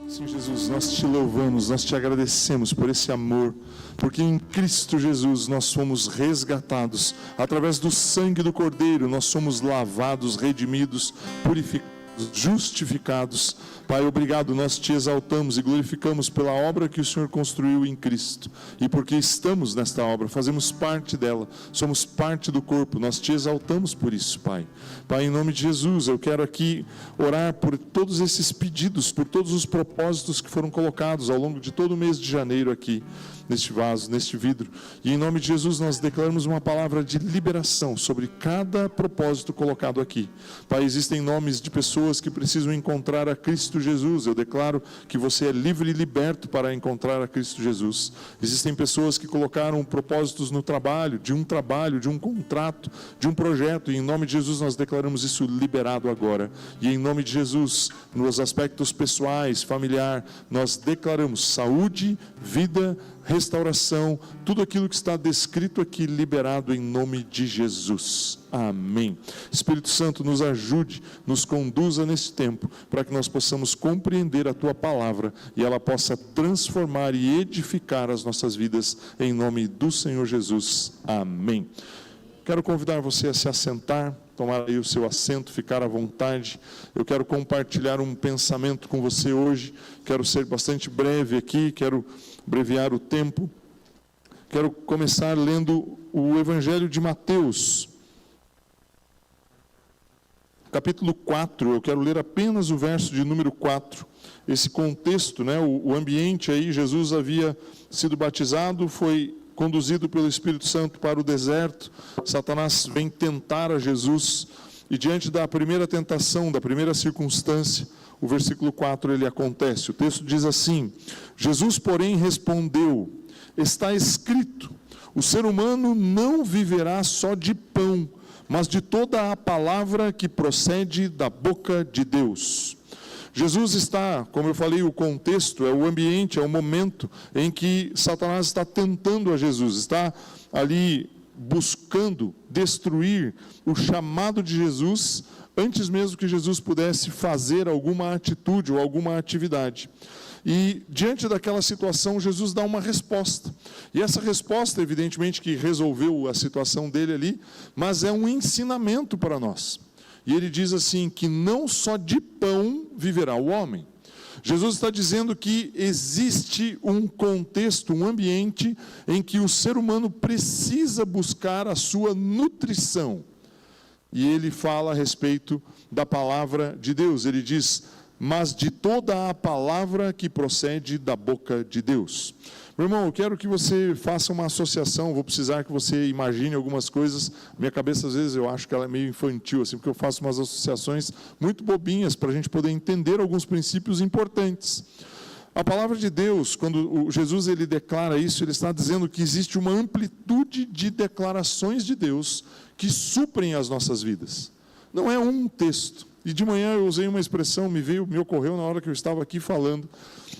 Sim, Jesus, nós te louvamos, nós te agradecemos por esse amor, porque em Cristo Jesus nós fomos resgatados, através do sangue do Cordeiro, nós somos lavados, redimidos, purificados, justificados. Pai, obrigado, nós te exaltamos e glorificamos pela obra que o Senhor construiu em Cristo, e porque estamos nesta obra, fazemos parte dela, somos parte do corpo, nós te exaltamos por isso, Pai. Pai, em nome de Jesus, eu quero aqui orar por todos esses pedidos, por todos os propósitos que foram colocados ao longo de todo o mês de janeiro aqui, neste vaso, neste vidro, e em nome de Jesus nós declaramos uma palavra de liberação sobre cada propósito colocado aqui. Pai, existem nomes de pessoas que precisam encontrar a Cristo Jesus, eu declaro que você é livre e liberto para encontrar a Cristo Jesus. Existem pessoas que colocaram propósitos no trabalho, de um contrato, de um projeto, e em nome de Jesus nós declaramos isso liberado agora, e em nome de Jesus, nos aspectos pessoais, familiar, nós declaramos saúde, vida, restauração, tudo aquilo que está descrito aqui, liberado em nome de Jesus. Amém. Espírito Santo, nos ajude, nos conduza nesse tempo, para que nós possamos compreender a Tua palavra, e ela possa transformar e edificar as nossas vidas, em nome do Senhor Jesus. Amém. Quero convidar você a se assentar, tomar aí o seu assento, ficar à vontade. Eu quero compartilhar um pensamento com você hoje, quero ser bastante breve aqui, quero abreviar o tempo. Quero começar lendo o Evangelho de Mateus, capítulo 4, eu quero ler apenas o verso de número 4, esse contexto, né, o ambiente aí, Jesus havia sido batizado, foi conduzido pelo Espírito Santo para o deserto, Satanás vem tentar a Jesus, e diante da primeira tentação, da primeira circunstância, o versículo 4 ele acontece, o texto diz assim: Jesus, porém, respondeu, está escrito, o ser humano não viverá só de pão, mas de toda a palavra que procede da boca de Deus. Jesus está, como eu falei, o contexto, é o ambiente, é o momento em que Satanás está tentando a Jesus, está ali buscando destruir o chamado de Jesus, antes mesmo que Jesus pudesse fazer alguma atitude ou alguma atividade. E diante daquela situação, Jesus dá uma resposta. E essa resposta, evidentemente, que resolveu a situação dele ali, mas é um ensinamento para nós. E ele diz assim, que não só de pão viverá o homem. Jesus está dizendo que existe um contexto, um ambiente em que o ser humano precisa buscar a sua nutrição. E ele fala a respeito da palavra de Deus. Ele diz, mas de toda a palavra que procede da boca de Deus. Meu irmão, eu quero que você faça uma associação, vou precisar que você imagine algumas coisas. Minha cabeça, às vezes, eu acho que ela é meio infantil, assim, porque eu faço umas associações muito bobinhas para a gente poder entender alguns princípios importantes. A palavra de Deus, quando Jesus ele declara isso, ele está dizendo que existe uma amplitude de declarações de Deus que suprem as nossas vidas. Não é um texto. E de manhã eu usei uma expressão, me ocorreu na hora que eu estava aqui falando.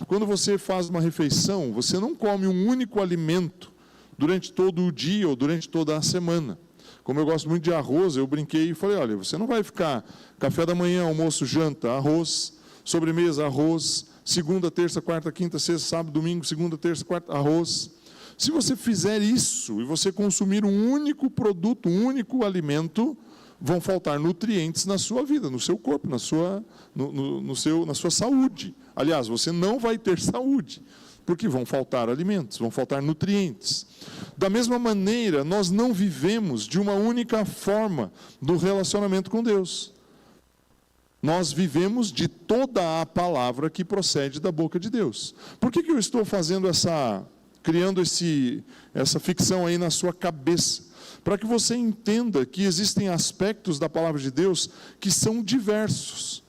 Quando você faz uma refeição, você não come um único alimento durante todo o dia ou durante toda a semana. Como eu gosto muito de arroz, eu brinquei e falei, olha, você não vai ficar café da manhã, almoço, janta, arroz, sobremesa, arroz, segunda, terça, quarta, quinta, sexta, sábado, domingo, segunda, terça, quarta, arroz. Se você fizer isso e você consumir um único produto, um único alimento, vão faltar nutrientes na sua vida, no seu corpo, na sua saúde. Aliás, você não vai ter saúde, porque vão faltar alimentos, vão faltar nutrientes. Da mesma maneira, nós não vivemos de uma única forma do relacionamento com Deus. Nós vivemos de toda a palavra que procede da boca de Deus. Por que eu estou fazendo criando essa ficção aí na sua cabeça? Para que você entenda que existem aspectos da palavra de Deus que são diversos.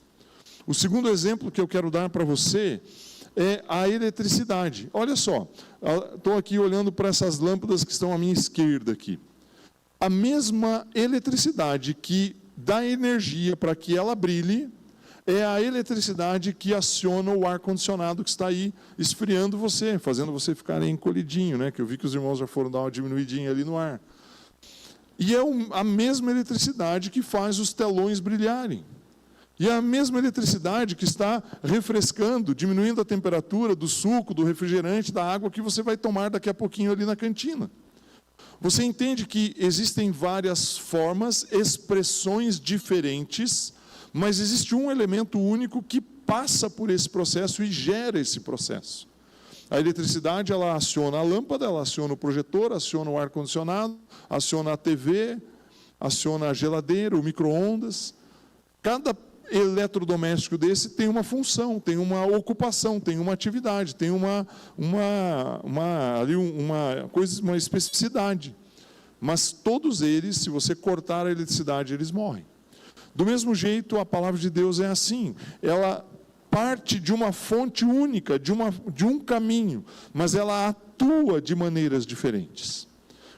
O segundo exemplo que eu quero dar para você é a eletricidade. Olha só, estou aqui olhando para essas lâmpadas que estão à minha esquerda aqui. A mesma eletricidade que dá energia para que ela brilhe, é a eletricidade que aciona o ar-condicionado que está aí esfriando você, fazendo você ficar encolhidinho, né? Que eu vi que os irmãos já foram dar uma diminuidinha ali no ar. E é a mesma eletricidade que faz os telões brilharem. E é a mesma eletricidade que está refrescando, diminuindo a temperatura do suco, do refrigerante, da água que você vai tomar daqui a pouquinho ali na cantina. Você entende que existem várias formas, expressões diferentes, mas existe um elemento único que passa por esse processo e gera esse processo. A eletricidade, ela aciona a lâmpada, ela aciona o projetor, aciona o ar-condicionado, aciona a TV, aciona a geladeira, o micro-ondas. Cada eletrodoméstico desse tem uma função, tem uma ocupação, tem uma atividade, tem uma especificidade. Mas todos eles, se você cortar a eletricidade, eles morrem. Do mesmo jeito, a palavra de Deus é assim. Ela parte de uma fonte única, de um caminho, mas ela atua de maneiras diferentes.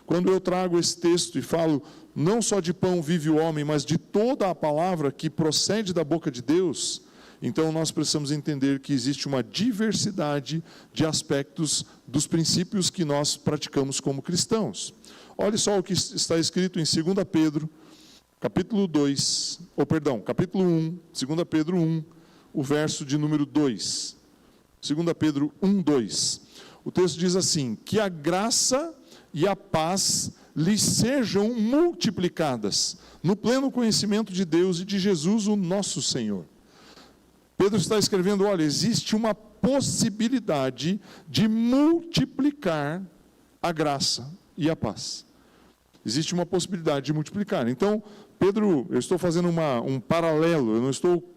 Quando eu trago esse texto e falo, não só de pão vive o homem, mas de toda a palavra que procede da boca de Deus, então nós precisamos entender que existe uma diversidade de aspectos dos princípios que nós praticamos como cristãos. Olhe só o que está escrito em 2 Pedro, capítulo 1, 2 Pedro 1, o verso de número 2. 2 Pedro 1, 2. O texto diz assim, que a graça e a paz lhes sejam multiplicadas no pleno conhecimento de Deus e de Jesus, o nosso Senhor. Pedro está escrevendo, olha, existe uma possibilidade de multiplicar a graça e a paz. Existe uma possibilidade de multiplicar. Então, Pedro, eu estou fazendo um paralelo, eu não estou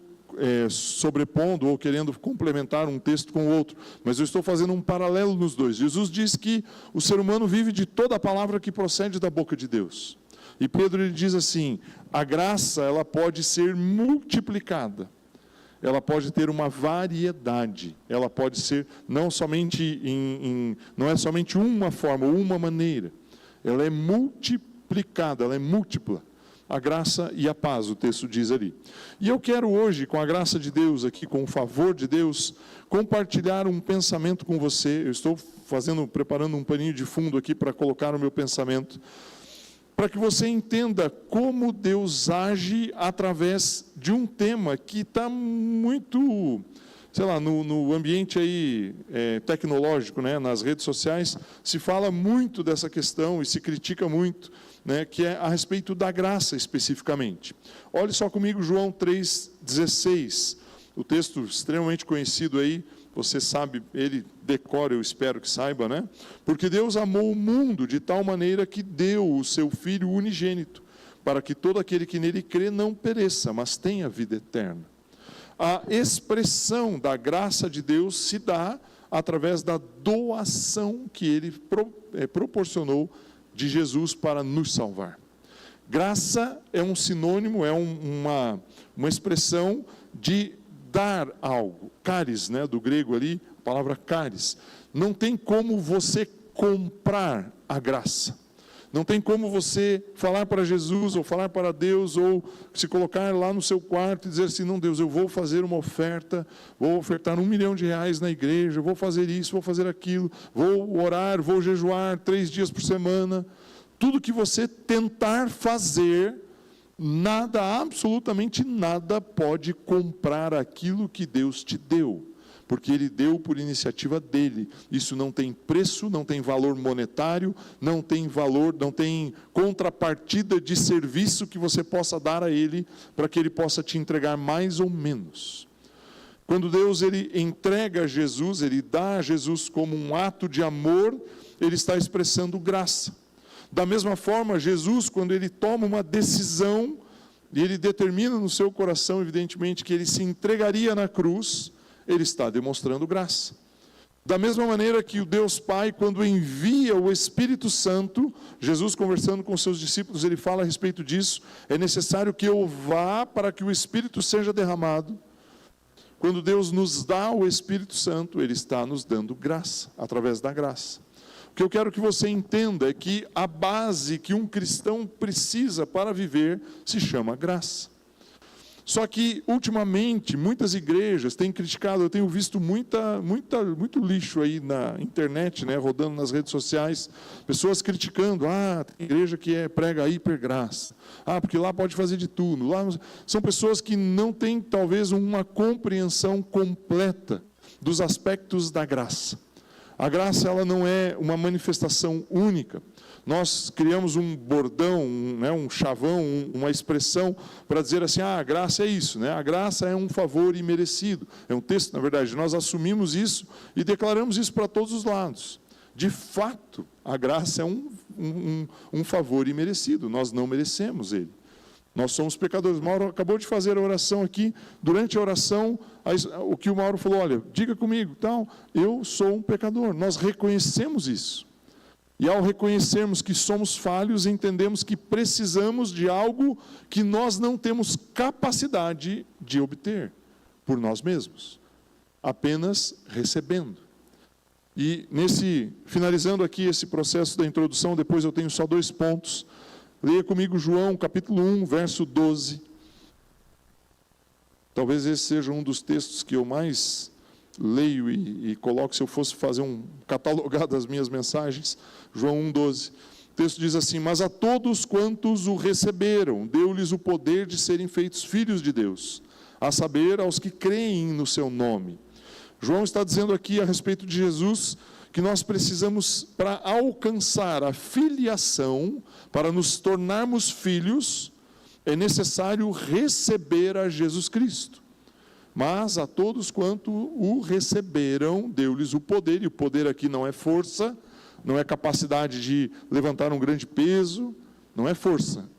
sobrepondo ou querendo complementar um texto com o outro, mas eu estou fazendo um paralelo nos dois. Jesus diz que o ser humano vive de toda a palavra que procede da boca de Deus. E Pedro ele diz assim, a graça ela pode ser multiplicada, ela pode ter uma variedade, ela pode ser não somente não é somente uma forma, uma maneira, ela é multiplicada, ela é múltipla. A graça e a paz, o texto diz ali. E eu quero hoje, com a graça de Deus aqui, com o favor de Deus, compartilhar um pensamento com você. Eu estou preparando um paninho de fundo aqui para colocar o meu pensamento, para que você entenda como Deus age através de um tema que está muito, sei lá, no ambiente aí, tecnológico, né, nas redes sociais, se fala muito dessa questão e se critica muito, né, que é a respeito da graça especificamente. Olhe só comigo João 3,16, o texto extremamente conhecido aí, você sabe, ele decora, eu espero que saiba, né? Porque Deus amou o mundo de tal maneira que deu o seu Filho unigênito, para que todo aquele que nele crê não pereça, mas tenha vida eterna. A expressão da graça de Deus se dá através da doação que ele proporcionou de Jesus para nos salvar. Graça é um sinônimo, é uma expressão de dar algo. Caris, né, do grego ali, a palavra caris. Não tem como você comprar a graça. Não tem como você falar para Jesus, ou falar para Deus, ou se colocar lá no seu quarto e dizer assim, não Deus, eu vou fazer uma oferta, vou ofertar R$1 milhão na igreja, vou fazer isso, vou fazer aquilo, vou orar, vou jejuar 3 dias por semana. Tudo que você tentar fazer, nada, absolutamente nada pode comprar aquilo que Deus te deu. Porque Ele deu por iniciativa dEle. Isso não tem preço, não tem valor monetário, não tem valor, não tem contrapartida de serviço que você possa dar a Ele, para que Ele possa te entregar mais ou menos. Quando Deus Ele entrega a Jesus, Ele dá a Jesus como um ato de amor, Ele está expressando graça. Da mesma forma, Jesus, quando Ele toma uma decisão, e Ele determina no seu coração, evidentemente, que Ele se entregaria na cruz, Ele está demonstrando graça. Da mesma maneira que o Deus Pai, quando envia o Espírito Santo, Jesus conversando com seus discípulos, Ele fala a respeito disso, é necessário que eu vá para que o Espírito seja derramado. Quando Deus nos dá o Espírito Santo, Ele está nos dando graça, através da graça. O que eu quero que você entenda é que a base que um cristão precisa para viver se chama graça. Só que, ultimamente, muitas igrejas têm criticado, eu tenho visto muito lixo aí na internet, né, rodando nas redes sociais, pessoas criticando, tem igreja que prega a hipergraça, porque lá pode fazer de tudo. Lá, são pessoas que não têm, talvez, uma compreensão completa dos aspectos da graça. A graça, ela não é uma manifestação única. Nós criamos um bordão, um chavão, uma expressão para dizer assim, a graça é isso, né? A graça é um favor imerecido. É um texto, na verdade, nós assumimos isso e declaramos isso para todos os lados. De fato, a graça é um favor imerecido, nós não merecemos ele. Nós somos pecadores. O Mauro acabou de fazer a oração aqui, durante a oração, o que o Mauro falou, olha, diga comigo, eu sou um pecador, nós reconhecemos isso. E ao reconhecermos que somos falhos, entendemos que precisamos de algo que nós não temos capacidade de obter por nós mesmos, apenas recebendo. E finalizando aqui esse processo da introdução, depois eu tenho só 2 pontos. Leia comigo João, capítulo 1, verso 12. Talvez esse seja um dos textos que eu mais leio e coloco, se eu fosse fazer um catalogado das minhas mensagens, João 1,12. O texto diz assim, mas a todos quantos o receberam, deu-lhes o poder de serem feitos filhos de Deus, a saber, aos que creem no seu nome. João está dizendo aqui a respeito de Jesus, que nós precisamos, para alcançar a filiação, para nos tornarmos filhos, é necessário receber a Jesus Cristo. Mas a todos quanto o receberam, deu-lhes o poder, e o poder aqui não é força, não é capacidade de levantar um grande peso, não é força.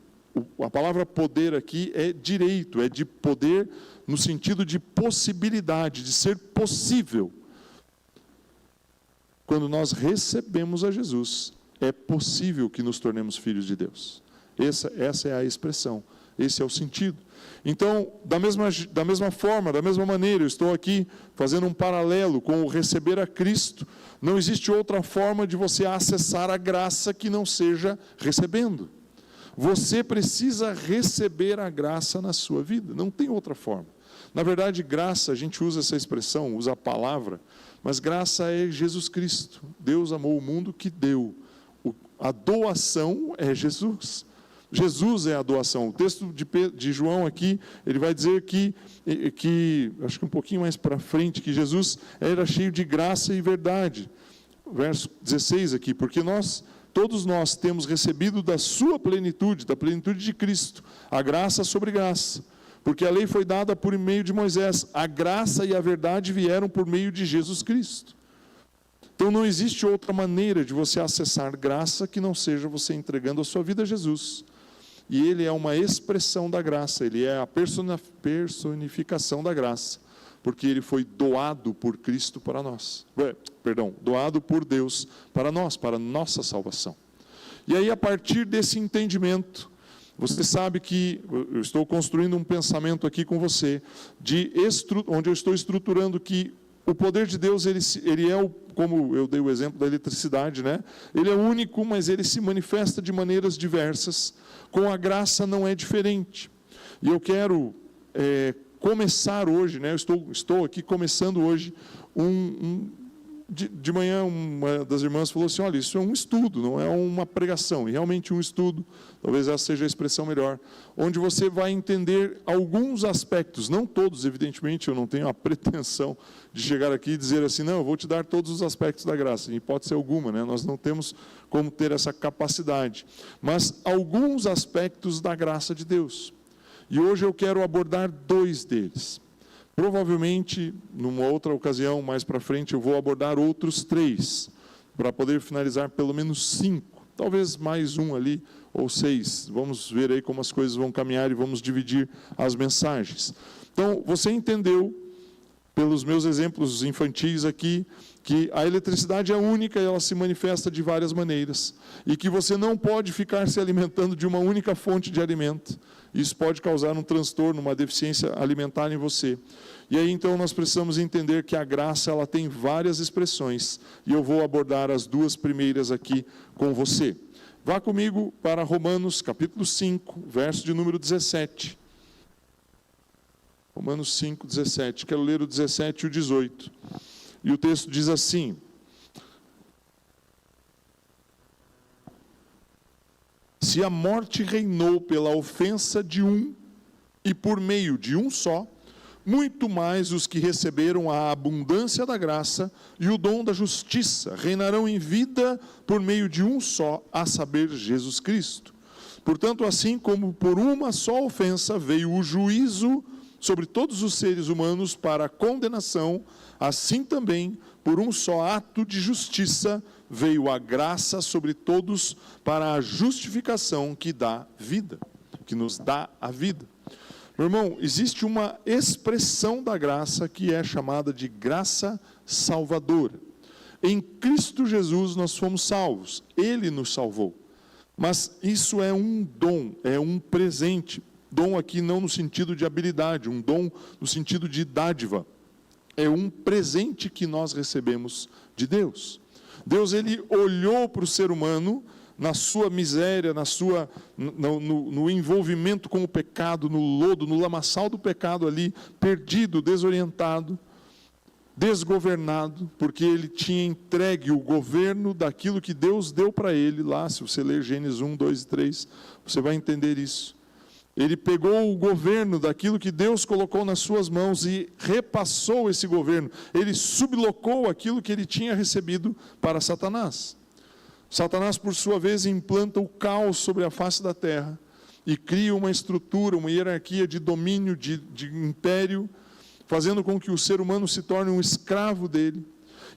A palavra poder aqui é direito, é de poder no sentido de possibilidade, de ser possível. Quando nós recebemos a Jesus, é possível que nos tornemos filhos de Deus. Essa é a expressão, esse é o sentido. Então, da mesma forma, da mesma maneira, eu estou aqui fazendo um paralelo com o receber a Cristo. Não existe outra forma de você acessar a graça que não seja recebendo. Você precisa receber a graça na sua vida, não tem outra forma. Na verdade, graça, a gente usa essa expressão, usa a palavra, mas graça é Jesus Cristo. Deus amou o mundo que deu. A doação é Jesus. Jesus é a doação. O texto de João aqui, ele vai dizer que acho que um pouquinho mais para frente, que Jesus era cheio de graça e verdade. Verso 16 aqui, porque todos nós temos recebido da sua plenitude, da plenitude de Cristo, a graça sobre graça. Porque a lei foi dada por meio de Moisés, a graça e a verdade vieram por meio de Jesus Cristo. Então não existe outra maneira de você acessar graça que não seja você entregando a sua vida a Jesus. E ele é uma expressão da graça, ele é a personificação da graça, porque ele foi doado por Cristo para nós. Doado por Deus para nós, para nossa salvação. E aí, a partir desse entendimento, você sabe que eu estou construindo um pensamento aqui com você, onde eu estou estruturando que o poder de Deus, ele é, como eu dei o exemplo da eletricidade, né? Ele é único, mas ele se manifesta de maneiras diversas. Com a graça não é diferente. E eu quero começar hoje, né? Estou aqui começando hoje, de manhã uma das irmãs falou assim, olha, isso é um estudo, não é uma pregação, e realmente um estudo, talvez essa seja a expressão melhor, onde você vai entender alguns aspectos, não todos, evidentemente, eu não tenho a pretensão de chegar aqui e dizer assim, não, eu vou te dar todos os aspectos da graça, em hipótese alguma, né? Nós não temos como ter essa capacidade, mas alguns aspectos da graça de Deus, e hoje eu quero abordar 2 deles. Provavelmente, numa outra ocasião, mais para frente, eu vou abordar outros 3, para poder finalizar pelo menos 5, talvez mais um ali, ou 6. Vamos ver aí como as coisas vão caminhar e vamos dividir as mensagens. Então, você entendeu, pelos meus exemplos infantis aqui, que a eletricidade é única e ela se manifesta de várias maneiras, e que você não pode ficar se alimentando de uma única fonte de alimento. Isso pode causar um transtorno, uma deficiência alimentar em você. E aí, então, nós precisamos entender que a graça, ela tem várias expressões, e eu vou abordar as 2 primeiras aqui com você. Vá comigo para Romanos, capítulo 5, verso de número 17. Romanos 5, 17. Quero ler o 17 e o 18. E o texto diz assim: se a morte reinou pela ofensa de um, e por meio de um só, muito mais os que receberam a abundância da graça e o dom da justiça reinarão em vida por meio de um só, a saber, Jesus Cristo. Portanto, assim como por uma só ofensa veio o juízo sobre todos os seres humanos para a condenação, assim também, por um só ato de justiça, veio a graça sobre todos para a justificação que dá vida, que nos dá a vida. Meu irmão, existe uma expressão da graça que é chamada de graça salvadora. Em Cristo Jesus nós fomos salvos, Ele nos salvou. Mas isso é um dom, é um presente. Dom aqui não no sentido de habilidade, um dom no sentido de dádiva. É um presente que nós recebemos de Deus. Deus, Ele olhou para o ser humano na sua miséria, no envolvimento com o pecado, no lodo, no lamaçal do pecado ali, perdido, desorientado, desgovernado, porque ele tinha entregue o governo daquilo que Deus deu para ele lá. Se você ler Gênesis 1, 2 e 3, você vai entender isso. Ele pegou o governo daquilo que Deus colocou nas suas mãos e repassou esse governo. Ele sublocou aquilo que ele tinha recebido para Satanás. Satanás, por sua vez, implanta o caos sobre a face da terra e cria uma estrutura, uma hierarquia de domínio, de império, fazendo com que o ser humano se torne um escravo dele.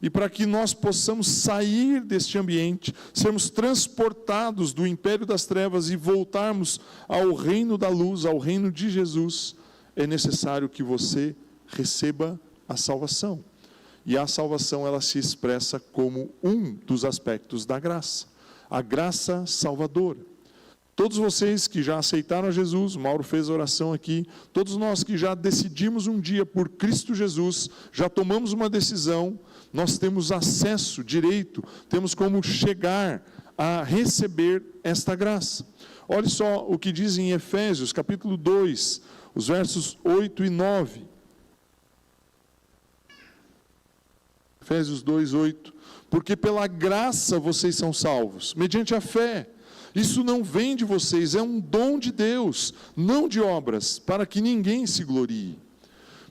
E para que nós possamos sair deste ambiente, sermos transportados do império das trevas e voltarmos ao reino da luz, ao reino de Jesus, é necessário que você receba a salvação. E a salvação, ela se expressa como um dos aspectos da graça, a graça salvadora. Todos vocês que já aceitaram a Jesus, Mauro fez a oração aqui, todos nós que já decidimos um dia por Cristo Jesus, já tomamos uma decisão, nós temos acesso, direito, temos como chegar a receber esta graça. Olha só o que diz em Efésios, capítulo 2, os versos 8 e 9. Efésios 2, 8. Porque pela graça vocês são salvos, mediante a fé. Isso não vem de vocês, é um dom de Deus, não de obras, para que ninguém se glorie.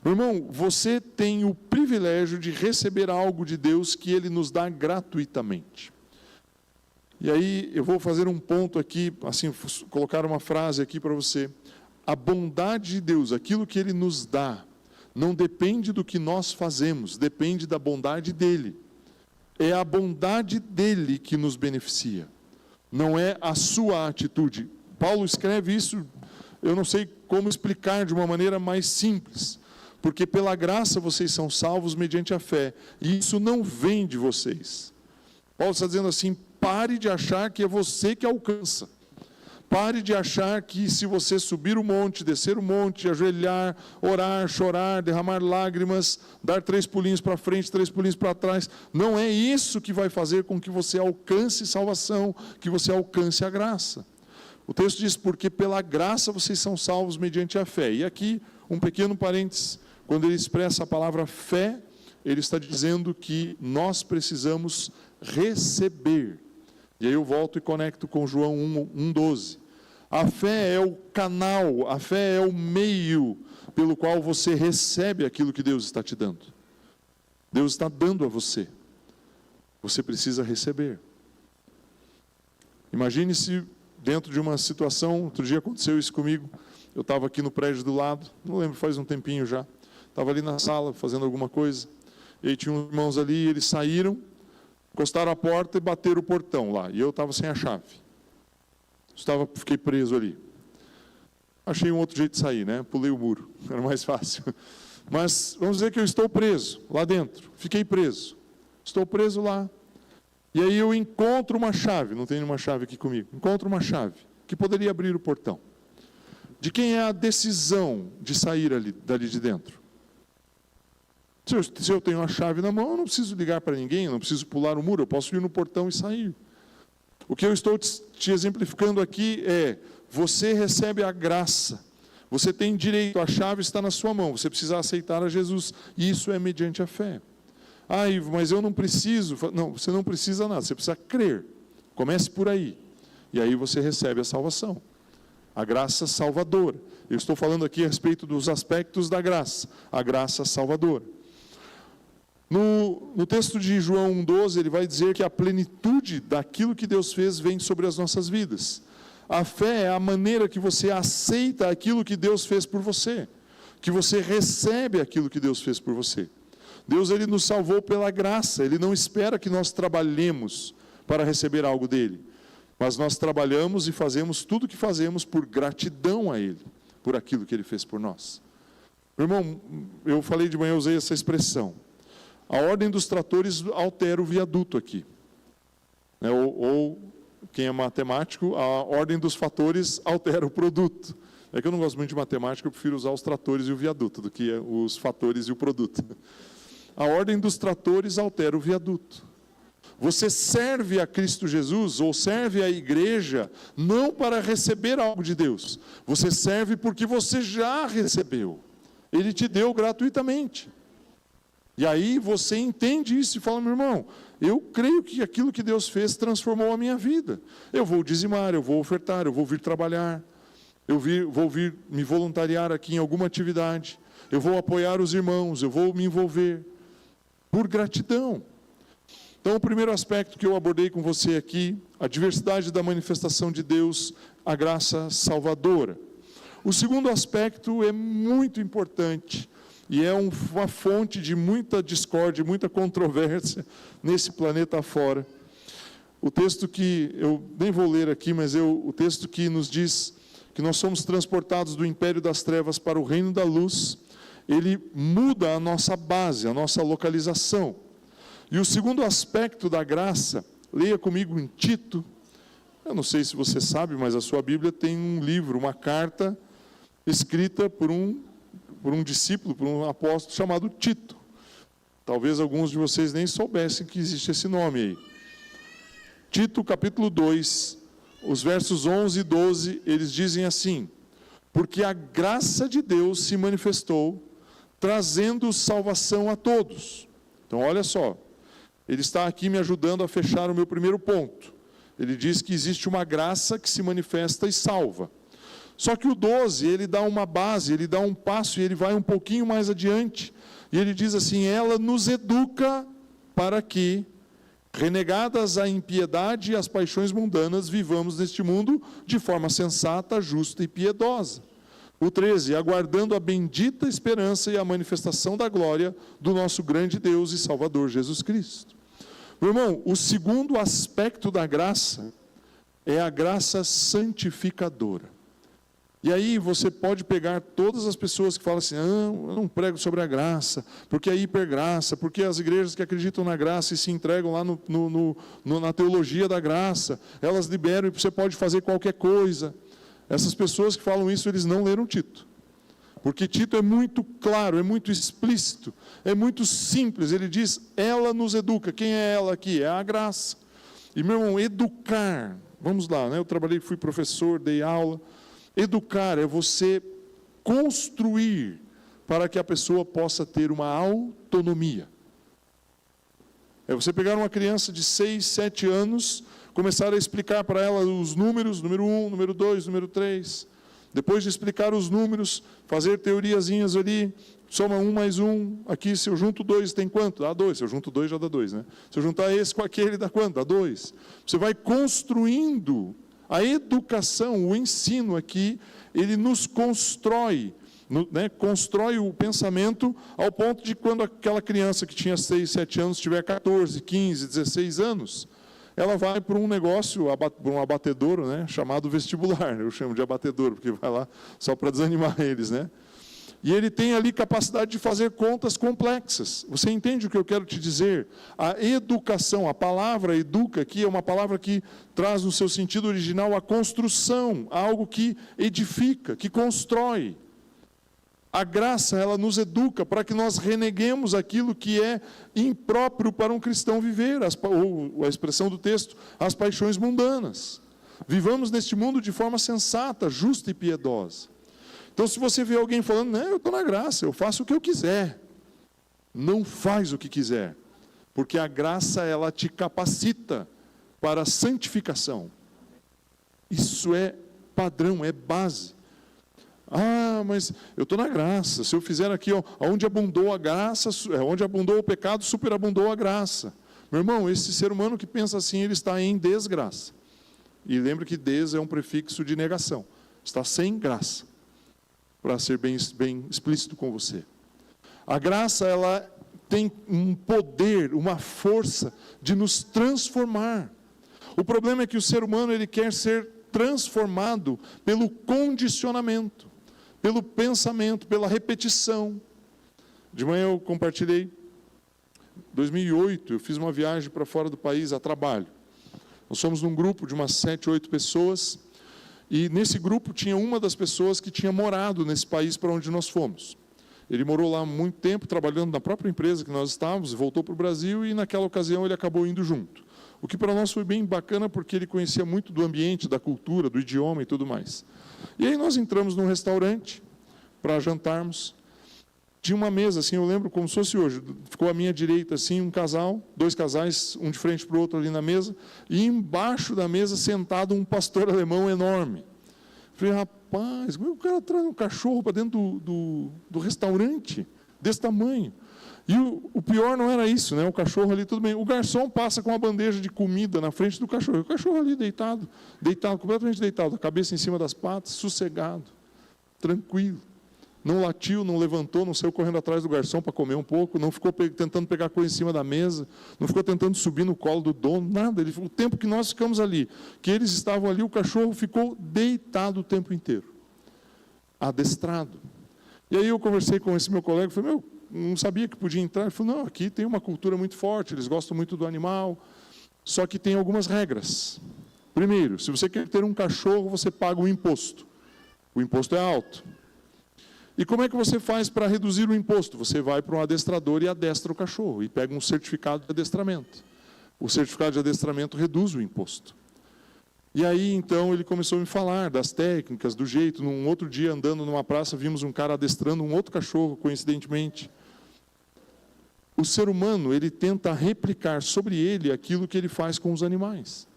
Meu irmão, você tem o privilégio de receber algo de Deus que Ele nos dá gratuitamente. E aí eu vou fazer um ponto aqui, assim, colocar uma frase aqui para você. A bondade de Deus, aquilo que Ele nos dá, não depende do que nós fazemos, depende da bondade dEle. É a bondade dEle que nos beneficia, não é a sua atitude. Paulo escreve isso, eu não sei como explicar de uma maneira mais simples, porque pela graça vocês são salvos mediante a fé, e isso não vem de vocês. Paulo está dizendo assim, pare de achar que é você que alcança. Pare de achar que se você subir o monte, descer o monte, ajoelhar, orar, chorar, derramar lágrimas, dar 3 pulinhos para frente, 3 pulinhos para trás, não é isso que vai fazer com que você alcance salvação, que você alcance a graça. O texto diz, porque pela graça vocês são salvos mediante a fé. E aqui, um pequeno parênteses, quando ele expressa a palavra fé, ele está dizendo que nós precisamos receber. E aí eu volto e conecto com João 1:12. A fé é o canal, a fé é o meio pelo qual você recebe aquilo que Deus está te dando. Deus está dando a você. Você precisa receber. Imagine-se dentro de uma situação, outro dia aconteceu isso comigo, eu estava aqui no prédio do lado, não lembro, faz um tempinho já, estava ali na sala fazendo alguma coisa, e aí tinha uns irmãos ali, eles saíram, encostaram a porta e bateram o portão lá, e eu estava sem a chave. Fiquei preso ali. Achei um outro jeito de sair, né? Pulei o muro, era mais fácil. Mas vamos dizer que eu estou preso lá dentro. Fiquei preso. Estou preso lá. E aí eu encontro uma chave, não tem nenhuma chave aqui comigo. Encontro uma chave que poderia abrir o portão. De quem é a decisão de sair dali de dentro? Se eu tenho a chave na mão, eu não preciso ligar para ninguém, eu não preciso pular o muro, eu posso ir no portão e sair. O que eu estou te exemplificando aqui é, você recebe a graça, Você tem direito, a chave está na sua mão, você precisa aceitar a Jesus, e isso é mediante a fé. Ah, Ivo, mas eu não preciso. Não, você não precisa nada, você precisa crer. Comece por aí, e aí você recebe a salvação, a graça salvadora. Eu estou falando aqui a respeito dos aspectos da graça, a graça salvadora. No texto de João 1,12, ele vai dizer que a plenitude daquilo que Deus fez vem sobre as nossas vidas. A fé é a maneira que você aceita aquilo que Deus fez por você, que você recebe aquilo que Deus fez por você. Deus, ele nos salvou pela graça, ele não espera que nós trabalhemos para receber algo dele, mas nós trabalhamos e fazemos tudo o que fazemos por gratidão a ele, por aquilo que ele fez por nós. Irmão, eu falei de manhã, eu usei essa expressão. A ordem dos tratores altera o viaduto aqui. Ou quem é matemático, a ordem dos fatores altera o produto. É que eu não gosto muito de matemática, eu prefiro usar os tratores e o viaduto do que os fatores e o produto. A ordem dos tratores altera o viaduto. Você serve a Cristo Jesus, ou serve a igreja, não para receber algo de Deus. Você serve porque você já recebeu. Ele te deu gratuitamente. E aí você entende isso e fala, meu irmão, eu creio que aquilo que Deus fez transformou a minha vida. Eu vou dizimar, eu vou ofertar, eu vou vir trabalhar, vou vir me voluntariar aqui em alguma atividade, eu vou apoiar os irmãos, eu vou me envolver, por gratidão. Então, o primeiro aspecto que eu abordei com você aqui, a diversidade da manifestação de Deus, a graça salvadora. O segundo aspecto é muito importante, e é uma fonte de muita discórdia, muita controvérsia nesse planeta afora. O texto que, eu nem vou ler aqui, mas o texto que nos diz que nós somos transportados do império das trevas para o reino da luz, ele muda a nossa base, a nossa localização. E o segundo aspecto da graça, leia comigo em Tito. Eu não sei se você sabe, mas a sua Bíblia tem um livro, uma carta, escrita por um discípulo, por um apóstolo chamado Tito. Talvez alguns de vocês nem soubessem que existe esse nome aí. Tito, capítulo 2, os versos 11 e 12, eles dizem assim: porque a graça de Deus se manifestou, trazendo salvação a todos. Então, olha só, ele está aqui me ajudando a fechar o meu primeiro ponto. Ele diz que existe uma graça que se manifesta e salva. Só que o 12, ele dá uma base, ele dá um passo e ele vai um pouquinho mais adiante. E ele diz assim, ela nos educa para que, renegadas a impiedade e as paixões mundanas, vivamos neste mundo de forma sensata, justa e piedosa. O 13, aguardando a bendita esperança e a manifestação da glória do nosso grande Deus e Salvador Jesus Cristo. Meu irmão, o segundo aspecto da graça é a graça santificadora. E aí você pode pegar todas as pessoas que falam assim, eu não prego sobre a graça, porque é hipergraça, porque as igrejas que acreditam na graça e se entregam lá na teologia da graça, elas liberam e você pode fazer qualquer coisa. Essas pessoas que falam isso, eles não leram Tito. Porque Tito é muito claro, é muito explícito, é muito simples. Ele diz, ela nos educa. Quem é ela aqui? É a graça. E, meu irmão, educar, vamos lá, né? Eu trabalhei, fui professor, dei aula. Educar é você construir para que a pessoa possa ter uma autonomia. É você pegar uma criança de 6, 7 anos, começar a explicar para ela os números, número 1, número 2, número 3. Depois de explicar os números, fazer teoriazinhas ali, soma 1 mais 1, aqui se eu junto 2 tem quanto? Dá 2, se eu junto 2 já dá 2, né? Se eu juntar esse com aquele dá quanto? Dá 2. Você vai construindo. A educação, o ensino aqui, ele nos constrói, né, constrói o pensamento ao ponto de quando aquela criança que tinha 6, 7 anos, tiver 14, 15, 16 anos, ela vai para um negócio, para um abatedouro, né, chamado vestibular. Eu chamo de abatedouro, porque vai lá só para desanimar eles, né? E ele tem ali capacidade de fazer contas complexas. Você entende o que eu quero te dizer? A educação, a palavra educa aqui é uma palavra que traz no seu sentido original a construção, algo que edifica, que constrói. A graça, ela nos educa para que nós reneguemos aquilo que é impróprio para um cristão viver, ou a expressão do texto, as paixões mundanas. Vivamos neste mundo de forma sensata, justa e piedosa. Então, se você vê alguém falando, não, eu estou na graça, eu faço o que eu quiser. Não faz o que quiser. Porque a graça, ela te capacita para a santificação. Isso é padrão, é base. Ah, mas eu estou na graça. Se eu fizer aqui, onde abundou a graça, onde abundou o pecado, superabundou a graça. Meu irmão, esse ser humano que pensa assim, ele está em desgraça. E lembre que des é um prefixo de negação. Está sem graça. Para ser bem explícito com você. A graça, ela tem um poder, uma força de nos transformar. O problema é que o ser humano, ele quer ser transformado pelo condicionamento, pelo pensamento, pela repetição. De manhã eu compartilhei, em 2008, eu fiz uma viagem para fora do país a trabalho. Nós fomos num grupo de umas 7, 8 pessoas, e nesse grupo tinha uma das pessoas que tinha morado nesse país para onde nós fomos. Ele morou lá há muito tempo, trabalhando na própria empresa que nós estávamos, voltou para o Brasil e naquela ocasião ele acabou indo junto. O que para nós foi bem bacana porque ele conhecia muito do ambiente, da cultura, do idioma e tudo mais. E aí nós entramos num restaurante para jantarmos. Tinha uma mesa, assim, eu lembro como se fosse hoje. Ficou à minha direita, assim, um casal, 2 casais, um de frente para o outro ali na mesa. E embaixo da mesa, sentado, um pastor alemão enorme. Falei, rapaz, como é que o cara traz um cachorro para dentro do restaurante? Desse tamanho. E o pior não era isso, né? O cachorro ali, tudo bem. O garçom passa com uma bandeja de comida na frente do cachorro. O cachorro ali deitado, completamente deitado, a cabeça em cima das patas, sossegado, tranquilo. Não latiu, não levantou, não saiu correndo atrás do garçom para comer um pouco, não ficou tentando pegar coisa em cima da mesa, não ficou tentando subir no colo do dono, nada. O tempo que nós ficamos ali, que eles estavam ali, o cachorro ficou deitado o tempo inteiro, adestrado. E aí eu conversei com esse meu colega, falei, não sabia que podia entrar. Ele falou, não, aqui tem uma cultura muito forte, eles gostam muito do animal, só que tem algumas regras. Primeiro, se você quer ter um cachorro, você paga um imposto. O imposto é alto. E como é que você faz para reduzir o imposto? Você vai para um adestrador e adestra o cachorro, e pega um certificado de adestramento. O certificado de adestramento reduz o imposto. E aí, então, ele começou a me falar das técnicas, do jeito. Num outro dia, andando numa praça, vimos um cara adestrando um outro cachorro, coincidentemente. O ser humano, ele tenta replicar sobre ele aquilo que ele faz com os animais.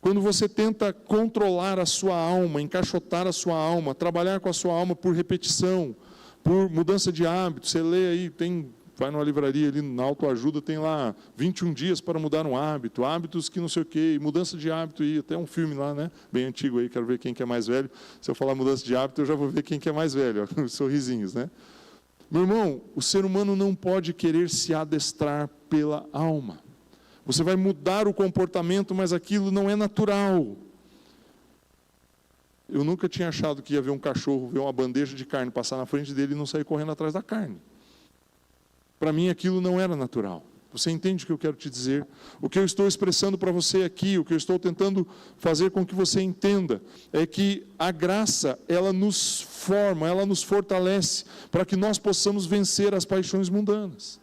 Quando você tenta controlar a sua alma, encaixotar a sua alma, trabalhar com a sua alma por repetição, por mudança de hábito, você lê aí, vai numa livraria ali na autoajuda, tem lá 21 dias para mudar um hábito, hábitos que não sei o quê, mudança de hábito, e até um filme lá, né, bem antigo aí, quero ver quem que é mais velho. Se eu falar mudança de hábito, eu já vou ver quem que é mais velho, ó, os sorrisinhos, né? Meu irmão, o ser humano não pode querer se adestrar pela alma. Você vai mudar o comportamento, mas aquilo não é natural. Eu nunca tinha achado que ia ver um cachorro, ver uma bandeja de carne, passar na frente dele e não sair correndo atrás da carne. Para mim aquilo não era natural. Você entende o que eu quero te dizer? O que eu estou expressando para você aqui, o que eu estou tentando fazer com que você entenda, é que a graça, ela nos forma, ela nos fortalece, para que nós possamos vencer as paixões mundanas.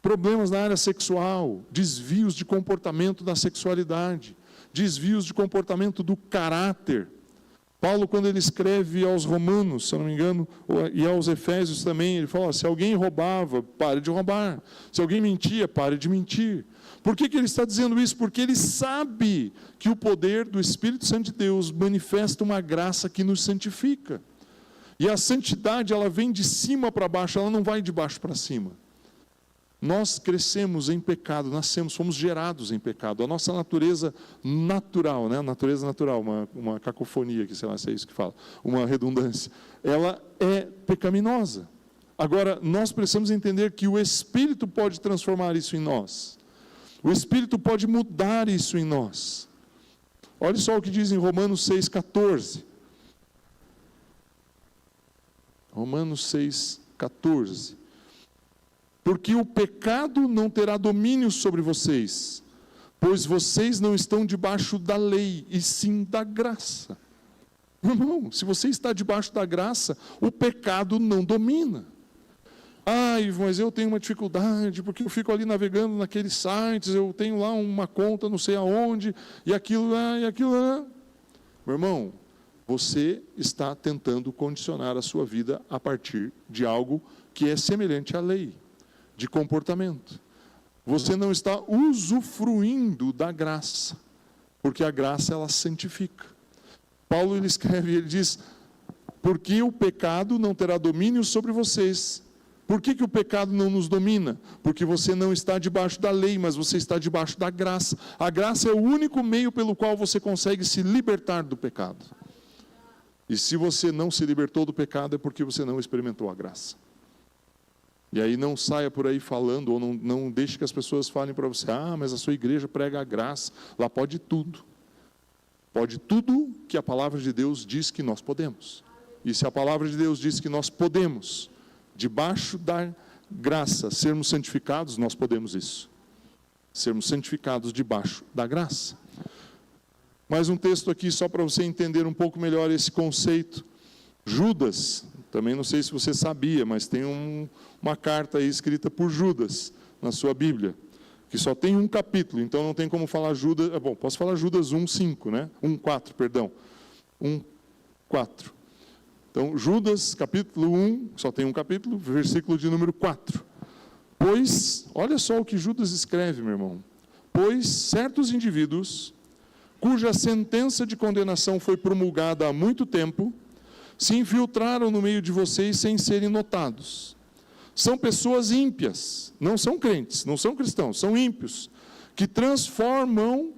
Problemas na área sexual, desvios de comportamento da sexualidade, desvios de comportamento do caráter. Paulo, quando ele escreve aos Romanos, se eu não me engano, e aos Efésios também, ele fala, se alguém roubava, pare de roubar. Se alguém mentia, pare de mentir. Por que ele está dizendo isso? Porque ele sabe que o poder do Espírito Santo de Deus manifesta uma graça que nos santifica. E a santidade, ela vem de cima para baixo, ela não vai de baixo para cima. Nós crescemos em pecado, nascemos, fomos gerados em pecado. A nossa natureza natural, né? Natureza natural, uma cacofonia, que sei lá se é isso que fala, uma redundância. Ela é pecaminosa. Agora, nós precisamos entender que o Espírito pode transformar isso em nós. O Espírito pode mudar isso em nós. Olha só o que diz em Romanos 6,14. Romanos 6,14. Porque o pecado não terá domínio sobre vocês, pois vocês não estão debaixo da lei, e sim da graça. Irmão, se você está debaixo da graça, o pecado não domina. Ai, mas eu tenho uma dificuldade, porque eu fico ali navegando naqueles sites, eu tenho lá uma conta não sei aonde, e aquilo lá, e aquilo lá. Meu irmão, você está tentando condicionar a sua vida a partir de algo que é semelhante à lei de comportamento. Você não está usufruindo da graça, porque a graça ela santifica. Paulo ele escreve, ele diz: porque o pecado não terá domínio sobre vocês. Por que o pecado não nos domina? Porque você não está debaixo da lei, mas você está debaixo da graça. A graça é o único meio pelo qual você consegue se libertar do pecado. E se você não se libertou do pecado, é porque você não experimentou a graça. E aí não saia por aí falando, ou não deixe que as pessoas falem para você: ah, mas a sua igreja prega a graça, lá pode tudo. Pode tudo que a palavra de Deus diz que nós podemos. E se a palavra de Deus diz que nós podemos, debaixo da graça, sermos santificados, nós podemos isso. Sermos santificados debaixo da graça. Mais um texto aqui só para você entender um pouco melhor esse conceito. Judas, também não sei se você sabia, mas tem uma carta aí escrita por Judas na sua Bíblia, que só tem um capítulo, então não tem como falar Judas. Bom, posso falar Judas 1:5, né? 1:4, perdão. 1:4. Então, Judas, capítulo 1, só tem um capítulo, versículo de número 4. Pois, olha só o que Judas escreve, meu irmão. Pois certos indivíduos, cuja sentença de condenação foi promulgada há muito tempo, se infiltraram no meio de vocês sem serem notados. São pessoas ímpias, não são crentes, não são cristãos, são ímpios, que transformam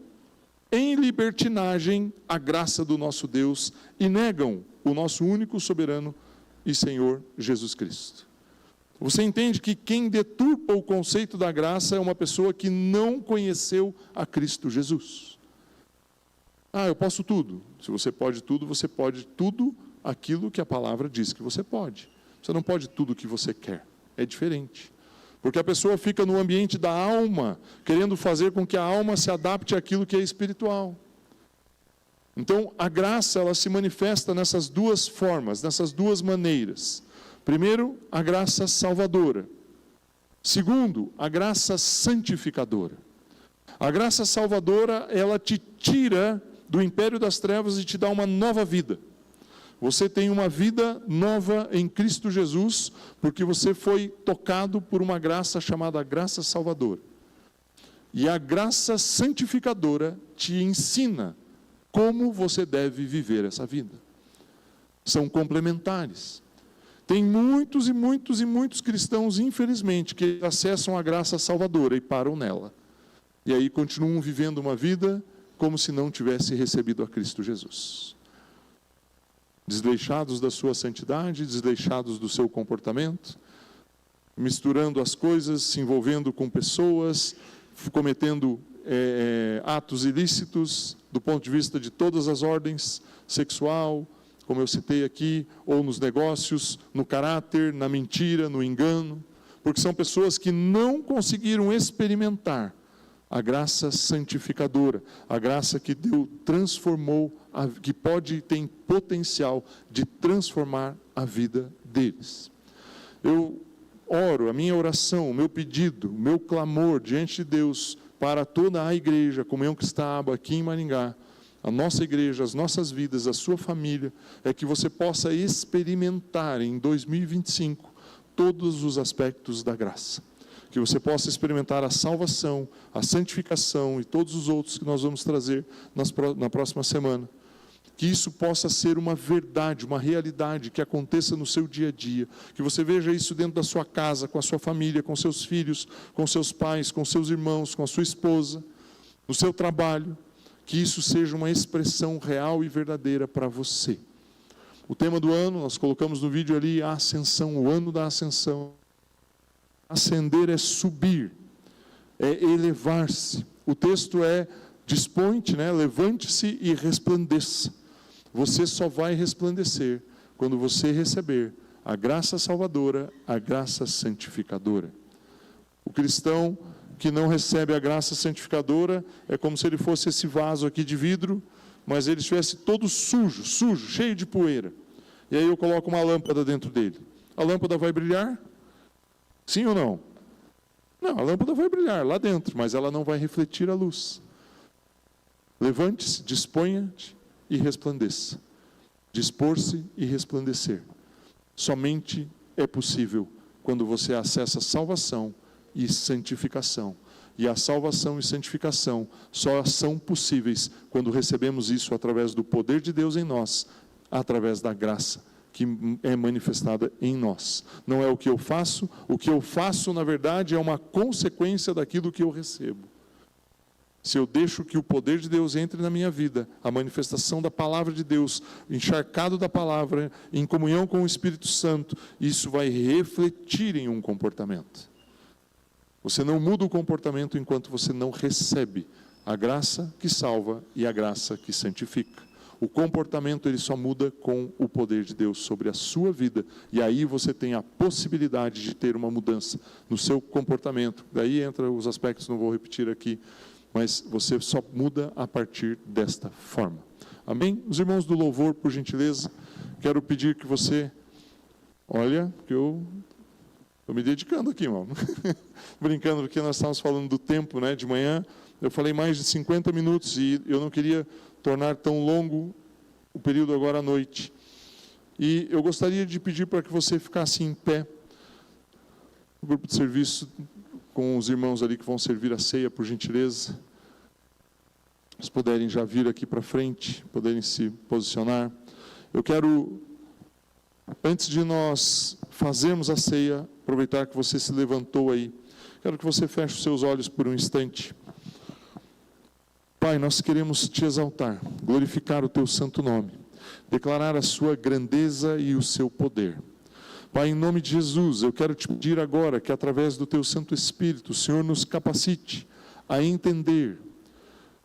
em libertinagem a graça do nosso Deus e negam o nosso único soberano e Senhor Jesus Cristo. Você entende que quem deturpa o conceito da graça é uma pessoa que não conheceu a Cristo Jesus. Ah, eu posso tudo. Se você pode tudo aquilo que a palavra diz que você pode. Você não pode tudo o que você quer. É diferente. Porque a pessoa fica no ambiente da alma, querendo fazer com que a alma se adapte àquilo que é espiritual. Então, a graça, ela se manifesta nessas duas formas, nessas duas maneiras. Primeiro, a graça salvadora. Segundo, a graça santificadora. A graça salvadora, ela te tira do império das trevas e te dá uma nova vida. Você tem uma vida nova em Cristo Jesus, porque você foi tocado por uma graça chamada graça salvadora. E a graça santificadora te ensina como você deve viver essa vida. São complementares. Tem muitos e muitos e muitos cristãos, infelizmente, que acessam a graça salvadora e param nela. E aí continuam vivendo uma vida como se não tivesse recebido a Cristo Jesus. Desleixados da sua santidade, desleixados do seu comportamento, misturando as coisas, se envolvendo com pessoas, cometendo atos ilícitos, do ponto de vista de todas as ordens, sexual, como eu citei aqui, ou nos negócios, no caráter, na mentira, no engano, porque são pessoas que não conseguiram experimentar a graça santificadora, a graça que Deus transformou, que tem potencial de transformar a vida deles. Eu oro, a minha oração, o meu pedido, o meu clamor diante de Deus para toda a igreja, Comunhão Cristã Aba aqui em Maringá, a nossa igreja, as nossas vidas, a sua família, é que você possa experimentar em 2025 todos os aspectos da graça. Que você possa experimentar a salvação, a santificação e todos os outros que nós vamos trazer na próxima semana. Que isso possa ser uma verdade, uma realidade que aconteça no seu dia a dia. Que você veja isso dentro da sua casa, com a sua família, com seus filhos, com seus pais, com seus irmãos, com a sua esposa, no seu trabalho. Que isso seja uma expressão real e verdadeira para você. O tema do ano, nós colocamos no vídeo ali, a ascensão, o ano da ascensão. Ascender é subir, é elevar-se. O texto é, dispõe-te, né? Levante-se e resplandeça. Você só vai resplandecer quando você receber a graça salvadora, a graça santificadora. O cristão que não recebe a graça santificadora é como se ele fosse esse vaso aqui de vidro, mas ele estivesse todo sujo, cheio de poeira. E aí eu coloco uma lâmpada dentro dele. A lâmpada vai brilhar? Sim ou não? Não, a lâmpada vai brilhar lá dentro, mas ela não vai refletir a luz. Levante-se, disponha-te e resplandeça. dispor-se e resplandecer. Somente é possível quando você acessa salvação e santificação. E a salvação e santificação só são possíveis quando recebemos isso através do poder de Deus em nós, através da graça que é manifestada em nós. Não é o que eu faço na verdade é uma consequência daquilo que eu recebo. Se eu deixo que o poder de Deus entre na minha vida, a manifestação da palavra de Deus, encharcado da palavra, em comunhão com o Espírito Santo, isso vai refletir em um comportamento. Você não muda o comportamento enquanto você não recebe a graça que salva e a graça que santifica. O comportamento ele só muda com o poder de Deus sobre a sua vida. E aí você tem a possibilidade de ter uma mudança no seu comportamento. Daí entra os aspectos, não vou repetir aqui, mas você só muda a partir desta forma. Amém? Os irmãos do louvor, por gentileza, quero pedir que você... Olha, que eu estou me dedicando aqui, irmão. Brincando, porque nós estávamos falando do tempo, né? De manhã, eu falei mais de 50 minutos e eu não queria tornar tão longo o período agora à noite. E eu gostaria de pedir para que você ficasse em pé. O grupo de serviço, com os irmãos ali que vão servir a ceia, por gentileza. Se puderem já vir aqui para frente, poderem se posicionar. Eu quero, antes de nós fazermos a ceia, aproveitar que você se levantou aí. Quero que você feche os seus olhos por um instante. Pai, nós queremos te exaltar, glorificar o teu santo nome, declarar a sua grandeza e o seu poder. Pai, em nome de Jesus, eu quero te pedir agora que através do teu Santo Espírito, o Senhor nos capacite a entender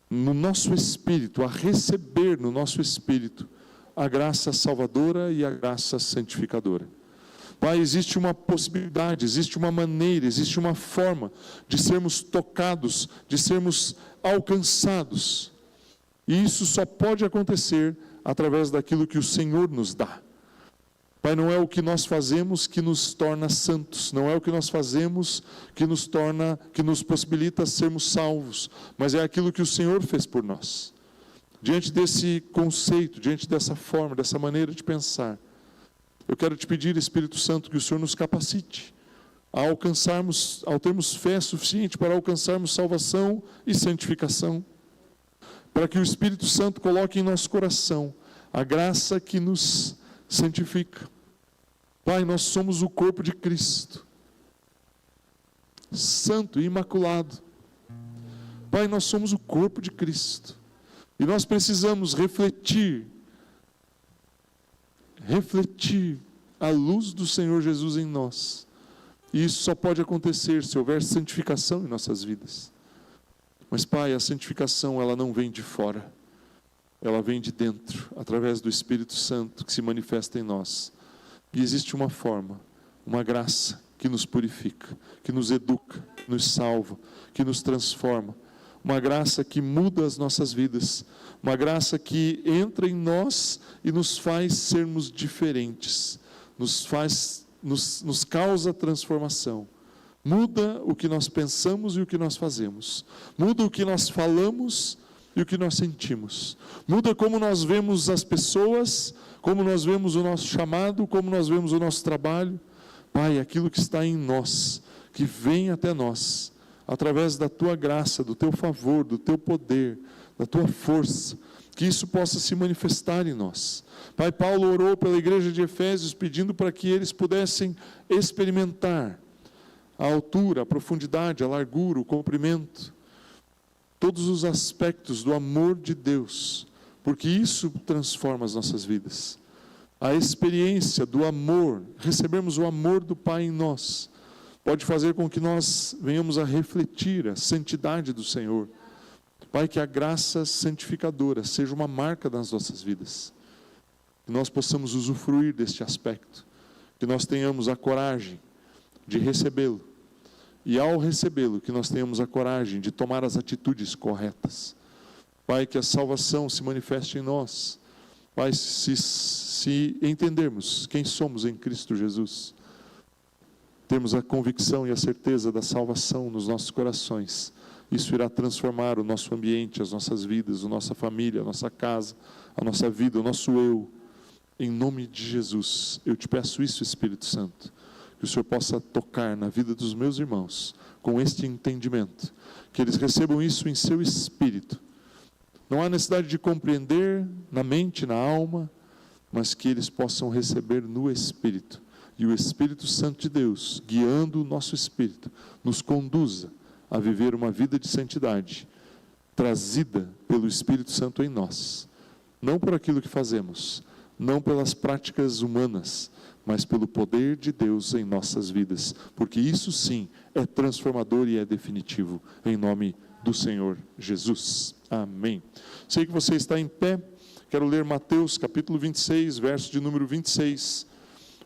no nosso espírito, a receber no nosso espírito a graça salvadora e a graça santificadora. Pai, existe uma possibilidade, existe uma maneira, existe uma forma de sermos tocados, de sermos alcançados. E isso só pode acontecer através daquilo que o Senhor nos dá. Pai, não é o que nós fazemos que nos torna santos, não é o que nós fazemos que nos possibilita sermos salvos, mas é aquilo que o Senhor fez por nós. Diante desse conceito, diante dessa forma, dessa maneira de pensar, eu quero te pedir, Espírito Santo, que o Senhor nos capacite ao termos fé suficiente para alcançarmos salvação e santificação, para que o Espírito Santo coloque em nosso coração a graça que nos santifica. Pai, nós somos o corpo de Cristo, santo e imaculado. Pai, nós somos o corpo de Cristo, e nós precisamos refletir a luz do Senhor Jesus em nós. E isso só pode acontecer se houver santificação em nossas vidas. Mas, Pai, a santificação, ela não vem de fora. Ela vem de dentro, através do Espírito Santo que se manifesta em nós. E existe uma forma, uma graça que nos purifica, que nos educa, que nos salva, que nos transforma. Uma graça que muda as nossas vidas. Uma graça que entra em nós e nos faz sermos diferentes. Nos causa transformação. Muda o que nós pensamos e o que nós fazemos. Muda o que nós falamos e o que nós sentimos. Muda como nós vemos as pessoas, como nós vemos o nosso chamado, como nós vemos o nosso trabalho. Pai, aquilo que está em nós, que vem até nós, através da tua graça, do teu favor, do teu poder, da tua força, que isso possa se manifestar em nós. Pai, Paulo orou pela igreja de Efésios, pedindo para que eles pudessem experimentar a altura, a profundidade, a largura, o comprimento, todos os aspectos do amor de Deus, porque isso transforma as nossas vidas. A experiência do amor, recebermos o amor do Pai em nós, pode fazer com que nós venhamos a refletir a santidade do Senhor. Pai, que a graça santificadora seja uma marca das nossas vidas, que nós possamos usufruir deste aspecto, que nós tenhamos a coragem de recebê-lo, e ao recebê-lo, que nós tenhamos a coragem de tomar as atitudes corretas. Pai, que a salvação se manifeste em nós. Pai, se entendermos quem somos em Cristo Jesus, temos a convicção e a certeza da salvação nos nossos corações, isso irá transformar o nosso ambiente, as nossas vidas, a nossa família, a nossa casa, a nossa vida, o nosso eu. Em nome de Jesus, eu te peço isso, Espírito Santo, que o Senhor possa tocar na vida dos meus irmãos, com este entendimento, que eles recebam isso em seu espírito. Não há necessidade de compreender na mente, na alma, mas que eles possam receber no Espírito. E o Espírito Santo de Deus, guiando o nosso espírito, nos conduza a viver uma vida de santidade, trazida pelo Espírito Santo em nós. Não por aquilo que fazemos, não pelas práticas humanas, mas pelo poder de Deus em nossas vidas. Porque isso sim é transformador e é definitivo. Em nome do Senhor Jesus. Amém. Sei que você está em pé. Quero ler Mateus capítulo 26, verso de número 26,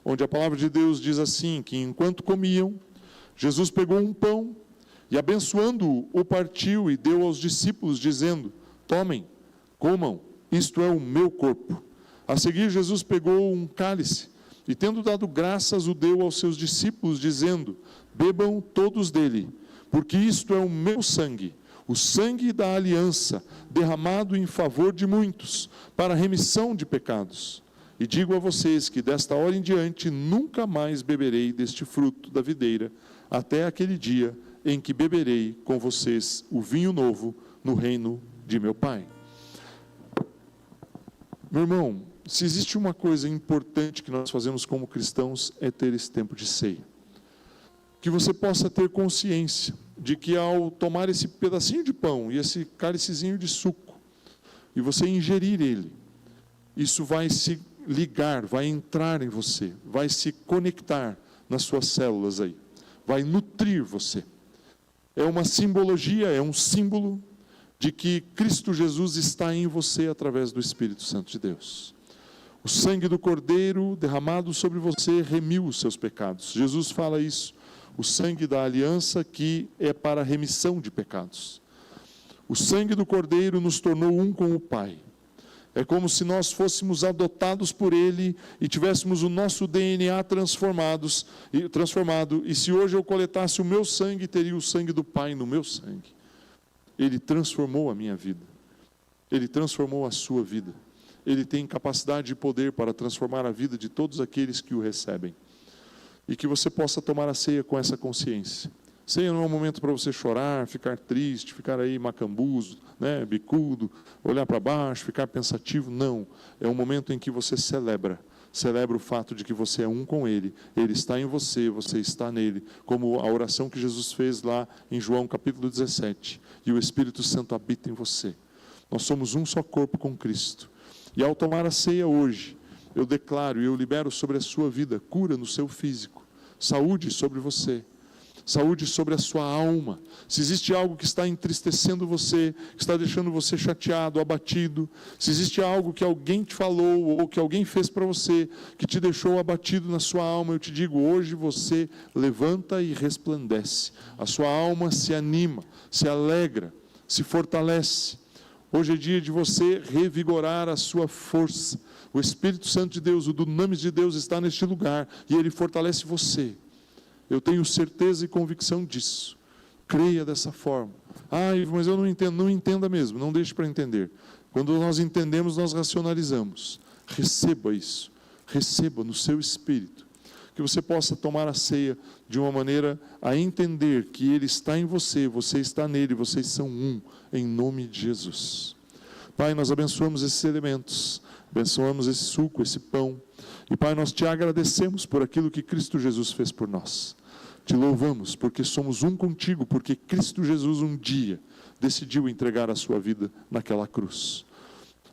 onde a palavra de Deus diz assim, que enquanto comiam, Jesus pegou um pão e abençoando-o, o partiu e deu aos discípulos, dizendo: tomem, comam, isto é o meu corpo. A seguir Jesus pegou um cálice e tendo dado graças, o deu aos seus discípulos, dizendo: bebam todos dele, porque isto é o meu sangue, o sangue da aliança, derramado em favor de muitos, para a remissão de pecados. E digo a vocês que desta hora em diante nunca mais beberei deste fruto da videira, até aquele dia em que beberei com vocês o vinho novo no reino de meu Pai. Meu irmão, se existe uma coisa importante que nós fazemos como cristãos, é ter esse tempo de ceia. Que você possa ter consciência de que ao tomar esse pedacinho de pão e esse cálicezinho de suco, e você ingerir ele, isso vai se ligar, vai entrar em você, vai se conectar nas suas células aí, vai nutrir você. É uma simbologia, é um símbolo de que Cristo Jesus está em você através do Espírito Santo de Deus. O sangue do Cordeiro derramado sobre você remiu os seus pecados. Jesus fala isso. O sangue da aliança que é para a remissão de pecados. O sangue do Cordeiro nos tornou um com o Pai. É como se nós fôssemos adotados por Ele e tivéssemos o nosso DNA transformado. E se hoje eu coletasse o meu sangue, teria o sangue do Pai no meu sangue. Ele transformou a minha vida. Ele transformou a sua vida. Ele tem capacidade e poder para transformar a vida de todos aqueles que o recebem. E que você possa tomar a ceia com essa consciência. Ceia não é um momento para você chorar, ficar triste, ficar aí macambuzo, bicudo, olhar para baixo, ficar pensativo. Não, é um momento em que você celebra o fato de que você é um com Ele, Ele está em você, você está nele, como a oração que Jesus fez lá em João capítulo 17, e o Espírito Santo habita em você. Nós somos um só corpo com Cristo. E ao tomar a ceia hoje, eu declaro e eu libero sobre a sua vida cura no seu físico, saúde sobre você, saúde sobre a sua alma. Se existe algo que está entristecendo você, que está deixando você chateado, abatido, se existe algo que alguém te falou ou que alguém fez para você, que te deixou abatido na sua alma, eu te digo, hoje você levanta e resplandece. A sua alma se anima, se alegra, se fortalece. Hoje é dia de você revigorar a sua força. O Espírito Santo de Deus, o dunamis de Deus está neste lugar e Ele fortalece você. Eu tenho certeza e convicção disso. Creia dessa forma. Mas eu não entendo. Não entenda mesmo, não deixe para entender. Quando nós entendemos, nós racionalizamos. Receba isso. Receba no seu espírito. Que você possa tomar a ceia de uma maneira a entender que Ele está em você, você está nele, vocês são um, em nome de Jesus. Pai, nós abençoamos esses elementos, abençoamos esse suco, esse pão. E Pai, nós te agradecemos por aquilo que Cristo Jesus fez por nós. Te louvamos porque somos um contigo, porque Cristo Jesus um dia decidiu entregar a sua vida naquela cruz.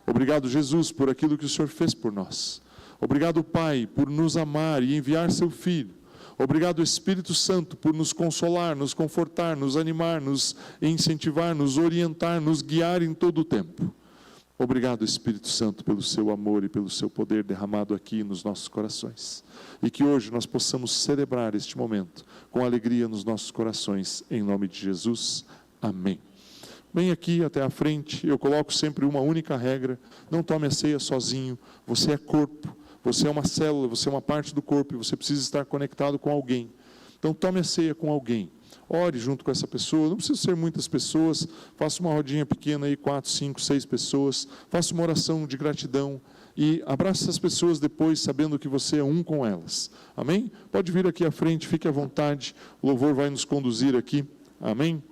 Obrigado, Jesus, por aquilo que o Senhor fez por nós. Obrigado, Pai, por nos amar e enviar seu Filho. Obrigado, Espírito Santo, por nos consolar, nos confortar, nos animar, nos incentivar, nos orientar, nos guiar em todo o tempo. Obrigado, Espírito Santo, pelo seu amor e pelo seu poder derramado aqui nos nossos corações. E que hoje nós possamos celebrar este momento com alegria nos nossos corações, em nome de Jesus. Amém. Vem aqui até a frente, eu coloco sempre uma única regra: não tome a ceia sozinho, você é corpo, você é uma célula, você é uma parte do corpo e você precisa estar conectado com alguém. Então tome a ceia com alguém. ore junto com essa pessoa. Não precisa ser muitas pessoas, faça uma rodinha pequena aí, 4, 5, 6 pessoas, faça uma oração de gratidão e abrace essas pessoas depois, sabendo que você é um com elas. Amém? Pode vir aqui à frente, fique à vontade, o louvor vai nos conduzir aqui. Amém?